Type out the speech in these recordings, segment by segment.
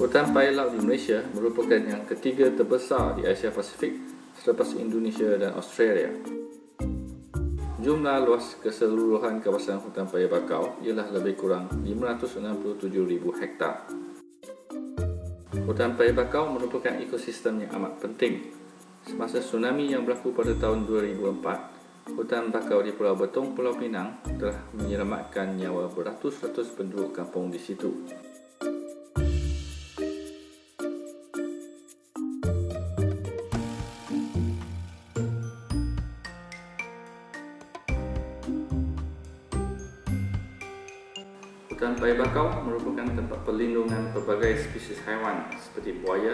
Hutan paya laut di Malaysia merupakan yang ketiga terbesar di Asia Pasifik selepas Indonesia dan Australia. Jumlah luas keseluruhan kawasan hutan paya bakau ialah lebih kurang 567,000 hektar. Hutan paya bakau merupakan ekosistem yang amat penting. Semasa tsunami yang berlaku pada tahun 2004, hutan bakau di Pulau Betong, Pulau Pinang telah menyelamatkan nyawa beratus-ratus penduduk kampung di situ. Hutan paya bakau merupakan tempat perlindungan pelbagai spesies haiwan seperti buaya,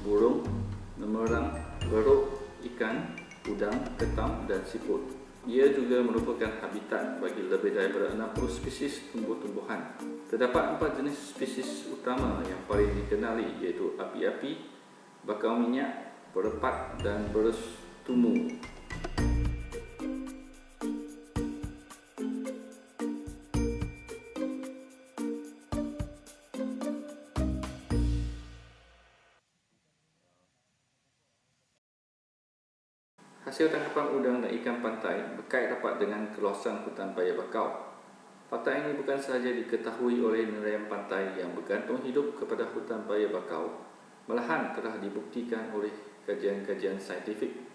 burung, memerang, beruk, ikan, udang, ketam dan siput. Ia juga merupakan habitat bagi lebih daripada 60 spesies tumbuh-tumbuhan. Terdapat 4 jenis spesies utama yang paling dikenali iaitu api-api, bakau minyak, berepat dan berus tumu. Hasil tangkapan udang dan ikan pantai berkait rapat dengan keluasan hutan paya bakau. Fakta ini bukan sahaja diketahui oleh nelayan pantai yang bergantung hidup kepada hutan paya bakau, malahan telah dibuktikan oleh kajian-kajian saintifik.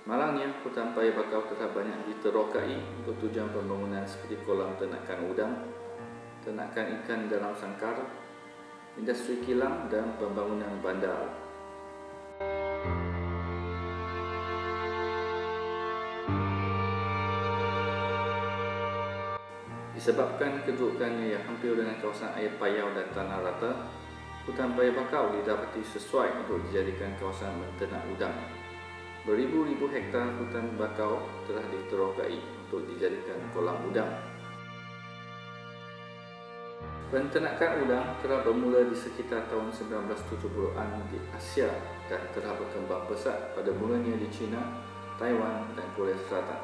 Malangnya, hutan paya bakau telah banyak diterokai untuk tujuan pembangunan seperti kolam ternakan udang, ternakan ikan dalam sangkar, industri kilang dan pembangunan bandar. Disebabkan kedudukannya yang hampir dengan kawasan air payau dan tanah rata, hutan paya bakau didapati sesuai untuk dijadikan kawasan menternak udang. Beribu-ribu hektar hutan bakau telah diterokai untuk dijadikan kolam udang. Penternakan udang telah bermula di sekitar tahun 1970-an di Asia dan telah berkembang pesat pada mulanya di China, Taiwan dan Korea Selatan.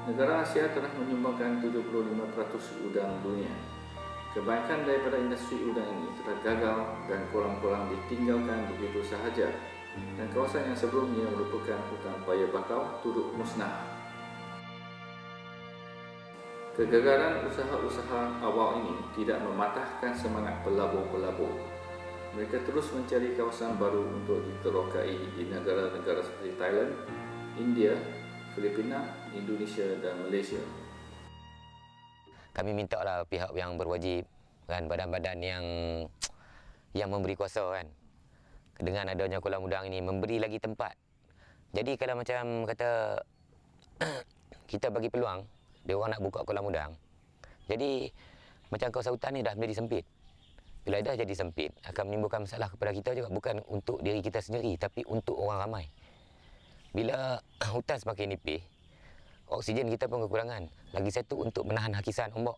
Negara Asia telah menyumbangkan 75% udang dunia. Kebanyakan daripada industri udang ini telah gagal dan kolam-kolam ditinggalkan begitu sahaja. Dan kawasan yang sebelumnya merupakan hutan paya bakau turut musnah. Kegagalan usaha-usaha awal ini tidak mematahkan semangat pelabur-pelabur. Mereka terus mencari kawasan baru untuk diterokai di negara-negara seperti Thailand, India, Filipina, Indonesia dan Malaysia. Kami minta lah pihak yang berwajib kan, badan-badan yang memberi kuasa kan, dengan adanya kolam udang ini memberi lagi tempat. Jadi kalau macam kata kita bagi peluang dia orang nak buka kolam udang, jadi macam kawasan hutan ni dah menjadi sempit. Bila dah jadi sempit akan menimbulkan masalah kepada kita juga, bukan untuk diri kita sendiri tapi untuk orang ramai. Bila hutan semakin nipis, oksigen kita pun kekurangan. Lagi satu untuk menahan hakisan ombak.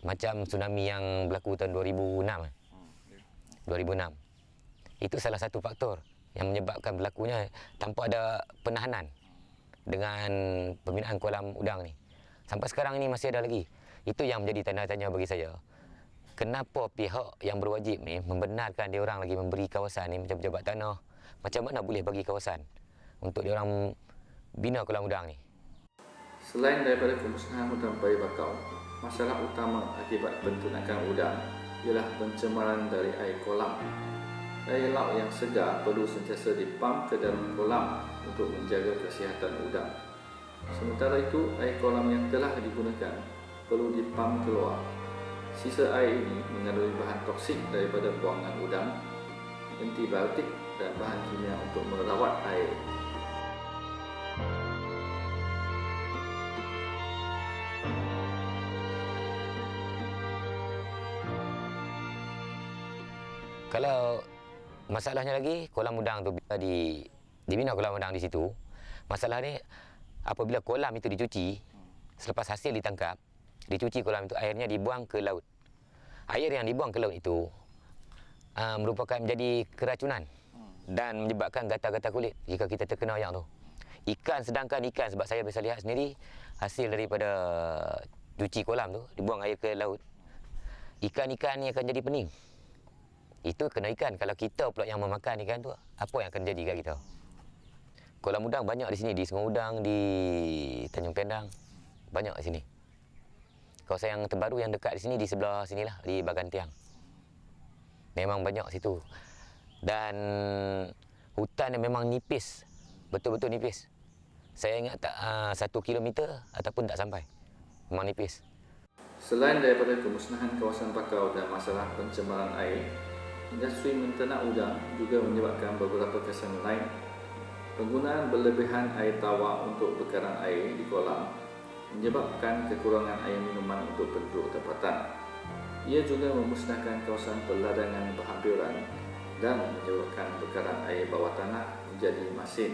Macam tsunami yang berlaku tahun 2006. 2006. Itu salah satu faktor yang menyebabkan berlakunya tanpa ada penahanan dengan pembinaan kolam udang ni. Sampai sekarang ini masih ada lagi. Itu yang menjadi tanda tanya bagi saya. Kenapa pihak yang berwajib ni membenarkan dia orang lagi memberi kawasan ni macam pejabat tanah? Macam mana boleh bagi kawasan untuk dia orang bina kolam udang ni? Selain daripada kemusnahan hutan paya bakau, masalah utama akibat penternakan udang ialah pencemaran dari air kolam. Air laut yang segar perlu sentiasa dipam ke dalam kolam untuk menjaga kesihatan udang. Sementara itu, air kolam yang telah digunakan perlu dipam keluar. Sisa air ini mengandungi bahan toksik daripada buangan udang, antibiotik dan bahan kimia untuk merawat air. Kalau masalahnya lagi, kolam udang tu bila dibina kolam udang di situ, masalah ni apabila kolam itu dicuci, selepas hasil ditangkap, dicuci kolam itu, airnya dibuang ke laut. Air yang dibuang ke laut itu merupakan menjadi keracunan dan menyebabkan gatal-gatal kulit jika kita terkena yang tu. Sedangkan ikan, sebab saya bisa lihat sendiri hasil daripada cuci kolam tu, dibuang air ke laut, ikan-ikan ni akan jadi pening. Itu kena ikan. Kalau kita pula yang memakan ikan tu, apa yang akan jadi kat kita? Kolam udang banyak di sini, di Sungai Udang, di Tanjung Pendang, banyak di sini. Kawasan yang terbaru yang dekat di sini, di sebelah sinilah, di Bagan Tiang. Memang banyak situ. Dan hutan yang memang nipis, betul-betul nipis. Saya ingat tak 1 kilometer ataupun tak sampai. Memang nipis. Selain daripada kemusnahan kawasan bakau dan masalah pencemaran air, industri menternak udang juga menyebabkan beberapa kesan lain. Penggunaan berlebihan air tawar untuk bekaran air di kolam menyebabkan kekurangan air minuman untuk penduduk tempatan. Ia juga memusnahkan kawasan peladangan berhampiran dan menyebabkan bekaran air bawah tanah menjadi masin.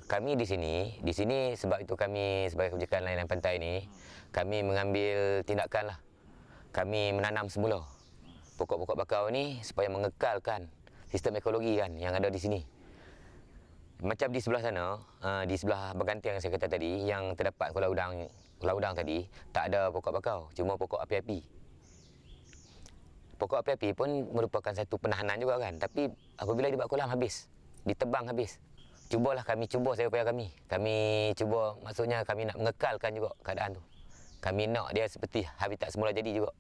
Kami di sini sebab itu kami sebagai kebijakan layanan pantai ini, kami mengambil tindakan lah. Kami menanam semula pokok-pokok bakau ni supaya mengekalkan sistem ekologi kan yang ada di sini. Macam di sebelah sana, di sebelah Bagan Tiang yang saya kata tadi, yang terdapat kolam udang tadi, tak ada pokok bakau, cuma pokok api-api. Pokok api-api pun merupakan satu penahanan juga kan, tapi apabila dibuat kolam habis, ditebang habis. Kami cuba saya upaya kami. Kami cuba, maksudnya kami nak mengekalkan juga keadaan tu. Kami nak dia seperti habitat semula jadi juga.